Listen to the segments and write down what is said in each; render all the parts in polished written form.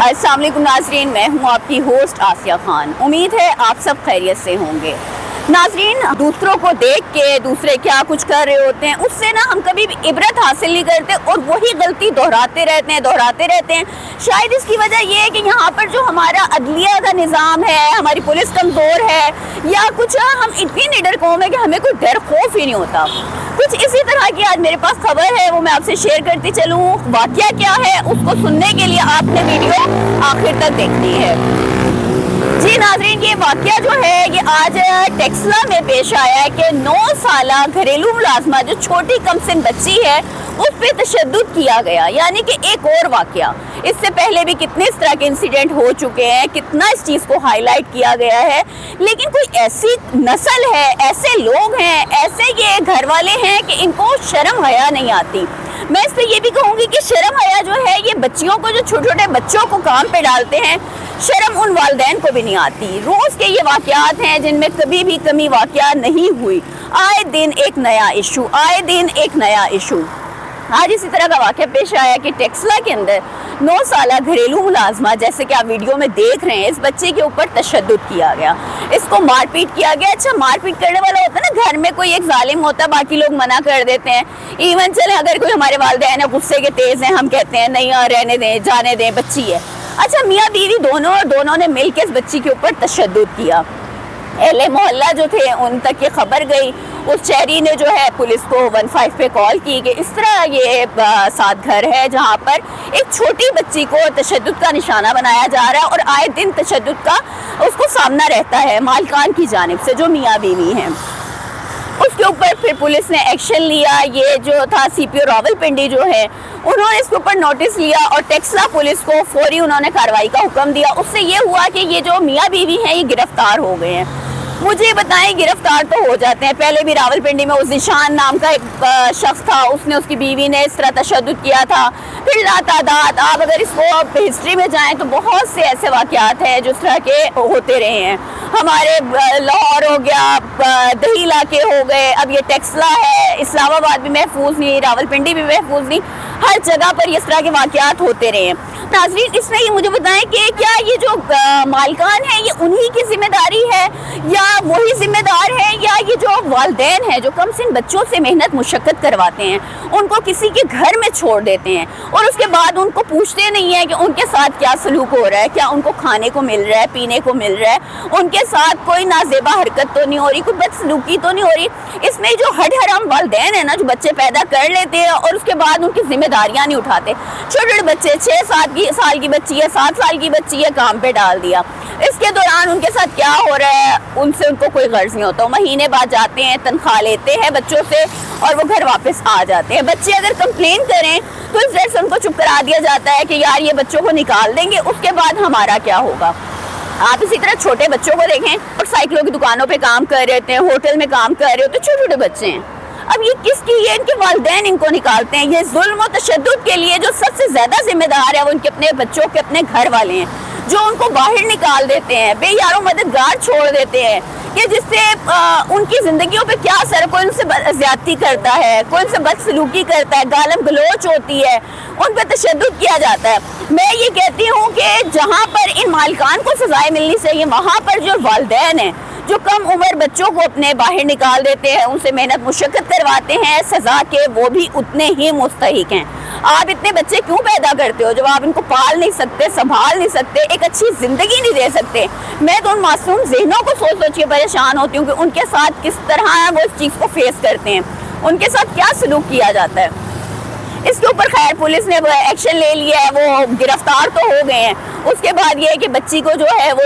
अस्सलाम वालेकुम नाजरीन, मैं हूँ आपकी होस्ट आसिया खान। उम्मीद है आप सब खैरियत से होंगे। नाजरीन, दूसरों को देख के दूसरे क्या कुछ कर रहे होते हैं उससे ना हम कभी भी इबरत हासिल नहीं करते और वही गलती दोहराते रहते हैं। शायद इसकी वजह ये है कि यहाँ पर जो हमारा अदलिया का निज़ाम है, हमारी पुलिस कमज़ोर है या कुछ हम इतनी निडर कौम है कि हमें कोई डर खौफ ही नहीं होता। कुछ इसी तरह की आज मेरे पास खबर है, वो मैं आपसे शेयर करती चलूँ। वाक़या क्या है उसको सुनने के लिए आपने वीडियो आखिर तक देखनी है। जी नाज़रीन, ये वाक़या जो है ये आज टेक्सला में पेश आया है कि 9 साला घरेलू मुलाजमा जो छोटी कमसिन बच्ची है उस पर तशद्दुद किया गया। यानी कि एक और वाक़या, इससे पहले भी कितने इस तरह के इंसिडेंट हो चुके हैं, कितना इस चीज़ को हाईलाइट किया गया है, लेकिन कोई ऐसी नस्ल है, ऐसे लोग हैं, ऐसे ये घर वाले हैं कि इनको शर्म हया नहीं आती। मैं इस पर ये भी कहूँगी कि शर्म हया जो है ये बच्चियों को, जो छोटे छोटे बच्चों को काम पे डालते हैं, शर्म उन वालिदैन को भी नहीं आती। रोज़ के ये वाक़यात हैं जिनमें कभी भी कमी वाक़या नहीं हुई। आए दिन एक नया इशू, आए दिन एक नया इशू। आज इसी तरह का वाक़या पेश आया कि टेक्सला के अंदर 9 साला घरेलू मुलाजमा, जैसे कि आप वीडियो में देख रहे हैं, इस बच्चे के ऊपर तशद्दुद किया गया, इसको मारपीट किया गया। अच्छा, मारपीट करने वाला होता है ना, घर में कोई एक जालिम होता है, बाकी लोग मना कर देते हैं। इवन चले अगर कोई हमारे वालिदैन है गुस्से के तेज़ हैं, हम कहते हैं नहीं रहने दें, जाने दें, बच्ची है। अच्छा, मियाँ बीवी दोनों ने मिल के इस बच्ची के ऊपर तशद्दुद किया। अहले मोहल्ला जो थे उन तक ये खबर गई। उस शहरी ने जो है पुलिस को 15 पे कॉल की कि इस तरह ये 7 घर है जहाँ पर एक छोटी बच्ची को तशद्दुद का निशाना बनाया जा रहा है और आए दिन तशद्दुद का उसको सामना रहता है मालिकान की जानिब से, जो मियाँ बीवी हैं। उसके ऊपर फिर पुलिस ने एक्शन लिया। ये जो था CPO रावलपिंडी जो है, उन्होंने इसके ऊपर नोटिस लिया और टेक्सला पुलिस को फौरी उन्होंने कार्रवाई का हुक्म दिया। उससे ये हुआ कि ये जो मियाँ बीवी हैं ये गिरफ्तार हो गए हैं। मुझे बताएं, गिरफ्तार तो हो जाते हैं। पहले भी रावलपिंडी में उस निशान नाम का एक शख्स था, उसने उसकी बीवी ने इस तरह तशद्दुद किया था। फिर लातादाद आप अगर इसको हिस्ट्री में जाएं तो बहुत से ऐसे वाक़यात हैं जो इस तरह के होते रहे हैं। हमारे लाहौर हो गया, दही इलाके हो गए, अब ये टेक्सला है, इस्लामाबाद भी महफूज नहीं, रावलपिंडी भी महफूज नहीं, हर जगह पर इस तरह के वाक़यात होते रहे हैं। नाज़रीन, इसमें ये मुझे बताएं कि क्या ये जो मालिकान है ये उन्हीं की जिम्मेदारी है या वही जिम्मेदार है, या ये जो वालिदैन हैं जो कम सिन बच्चों से मेहनत मुशक्क़त करवाते हैं, उनको किसी के घर में छोड़ देते हैं और उसके बाद उनको पूछते नहीं है कि उनके साथ क्या सलूक हो रहा है, क्या उनको खाने को मिल रहा है, पीने को मिल रहा है, उनके साथ कोई नाजेबा हरकत तो नहीं हो रही, कोई बदसलूकी तो नहीं हो रही। इसमें जो हड हराम वालिदैन है ना, जो बच्चे पैदा कर लेते हैं और उसके बाद उनकी जिम्मेदारियाँ नहीं उठाते। छोटे छोटे बच्चे, 6-7 साल की बच्ची है, 7 साल की बच्ची है, काम पे डाल दिया। इसके दौरान उनके साथ क्या हो रहा है उनसे उनको कोई गर्ज नहीं होता। महीने बाद जाते हैं, तनख्वाह लेते हैं बच्चों से और वो घर वापस आ जाते हैं। बच्चे अगर कंप्लेन करें तो इस वजह से उनको चुप करा दिया जाता है कि यार ये बच्चों को निकाल देंगे, उसके बाद हमारा क्या होगा। आप इसी तरह छोटे बच्चों को देखें और साइकिलों की दुकानों पे काम कर रहे हैं, होटल में काम कर रहे होते, छोटे छोटे बच्चे हैं। अब ये किसकी है? इनके वालिदैन इनको निकालते हैं। ये जुल्म और तशद्दुद के लिए जो सबसे ज़्यादा जिम्मेदार है वो उनके अपने बच्चों के अपने घर वाले हैं, जो उनको बाहर निकाल देते हैं, बेयारों मददगार छोड़ देते हैं, कि जिससे उनकी ज़िंदगियों पे क्या असर, कोई उनसे ज़्यादती करता है, कोई उनसे बदसलूकी करता है, गालम गलोच होती है, उन पर तशद्दुद किया जाता है। मैं ये कहती हूँ कि जहाँ पर इन मालिकान को सज़ाएं मिलनी चाहिए, वहाँ पर जो वालिदैन हैं जो कम उम्र बच्चों को अपने बाहर निकाल देते हैं, उनसे मेहनत मुशक्क़त करवाते हैं, सज़ा के वो भी उतने ही मुस्तहिक हैं। आप इतने बच्चे क्यों पैदा करते हो जब आप इनको पाल नहीं सकते, संभाल नहीं सकते, एक अच्छी ज़िंदगी नहीं दे सकते? मैं तो उन मासूम ज़हनों को सोच सोच के परेशान होती हूँ कि उनके साथ किस तरह वो इस चीज़ को फेस करते हैं, उनके साथ क्या सलूक किया जाता है। इसके ऊपर खैर पुलिस ने एक्शन ले लिया है, वो गिरफ्तार तो हो गए हैं। उसके बाद ये है कि बच्ची को जो है वो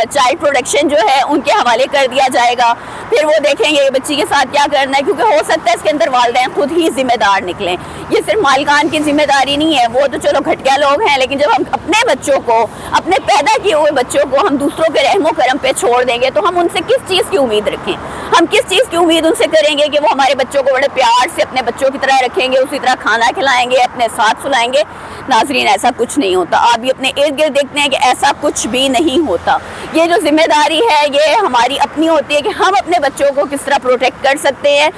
चाइल्ड प्रोटेक्शन जो है उनके हवाले कर दिया जाएगा। फिर वो देखेंगे बच्ची के साथ क्या करना है, क्योंकि हो सकता है इसके अंदर वालिदैन खुद ही जिम्मेदार निकलें। ये सिर्फ मालिकान की जिम्मेदारी नहीं है, वो तो चलो घटिया लोग हैं, लेकिन जब हम अपने बच्चों को, अपने पैदा किए हुए बच्चों को हम दूसरों के रहमो करम पे छोड़ देंगे तो हम उनसे किस चीज़ की उम्मीद रखें? हम किस चीज़ की उम्मीद उनसे करेंगे कि वो हमारे बच्चों को बड़े प्यार से अपने बच्चों की तरह रखेंगे, उसी तरह खाना खिलाएंगे, अपने साथ सुलाएंगे? नाज़रीन, ऐसा कुछ नहीं होता। आप भी अपने इर्द गिर्द देखते हैं कि ऐसा कुछ भी नहीं होता। یہ جو ذمہ داری ہے یہ ہماری اپنی ہوتی ہے کہ ہم اپنے بچوں کو کس طرح پروٹیکٹ کر سکتے ہیں.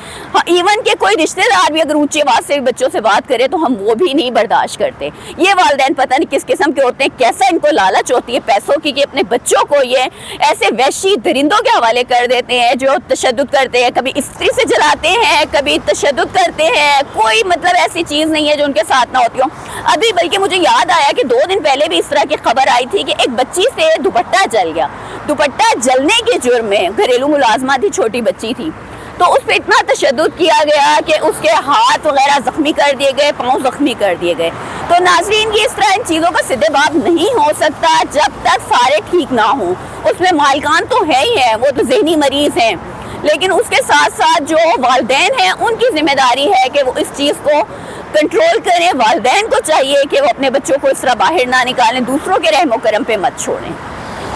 ایون کہ کوئی رشتہ دار بھی اگر اونچی آواز سے بچوں سے بات کرے تو ہم وہ بھی نہیں برداشت کرتے. یہ والدین پتہ نہیں کس قسم کے ہوتے ہیں, کیسا ان کو لالچ ہوتی ہے پیسوں کی کہ اپنے بچوں کو یہ ایسے وحشی درندوں کے حوالے کر دیتے ہیں جو تشدد کرتے ہیں, کبھی استری سے جلاتے ہیں, کبھی تشدد کرتے ہیں. کوئی مطلب ایسی چیز نہیں ہے جو ان کے ساتھ نہ ہوتی ہو. ابھی بلکہ مجھے یاد آیا کہ 2 دن پہلے بھی اس طرح کی خبر آئی تھی کہ ایک بچی سے دوپٹہ جل گیا. دوپٹہ جلنے کے جرم میں, گھریلو ملازمہ تھی, چھوٹی بچی تھی, تو اس پہ اتنا تشدد کیا گیا کہ اس کے ہاتھ وغیرہ زخمی کر دیے گئے, پاؤں زخمی کر دیے گئے. تو ناظرین یہ اس طرح ان چیزوں کا سدھے باب نہیں ہو سکتا جب تک سارے ٹھیک نہ ہوں. اس میں مالکان تو ہے ہی ہے, وہ تو ذہنی مریض ہیں, لیکن اس کے ساتھ ساتھ جو والدین ہیں ان کی ذمہ داری ہے کہ وہ اس چیز کو کنٹرول کریں. والدین کو چاہیے کہ وہ اپنے بچوں کو اس طرح باہر نہ نکالیں, دوسروں کے رحم و کرم پہ مت چھوڑیں.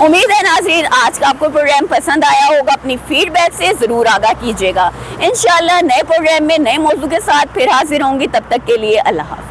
امید ہے ناظرین آج کا آپ کو پروگرام پسند آیا ہوگا. اپنی فیڈ بیک سے ضرور آگاہ کیجیے گا. انشاءاللہ نئے پروگرام میں نئے موضوع کے ساتھ پھر حاضر ہوں گی. تب تک کے لیے اللہ حافظ.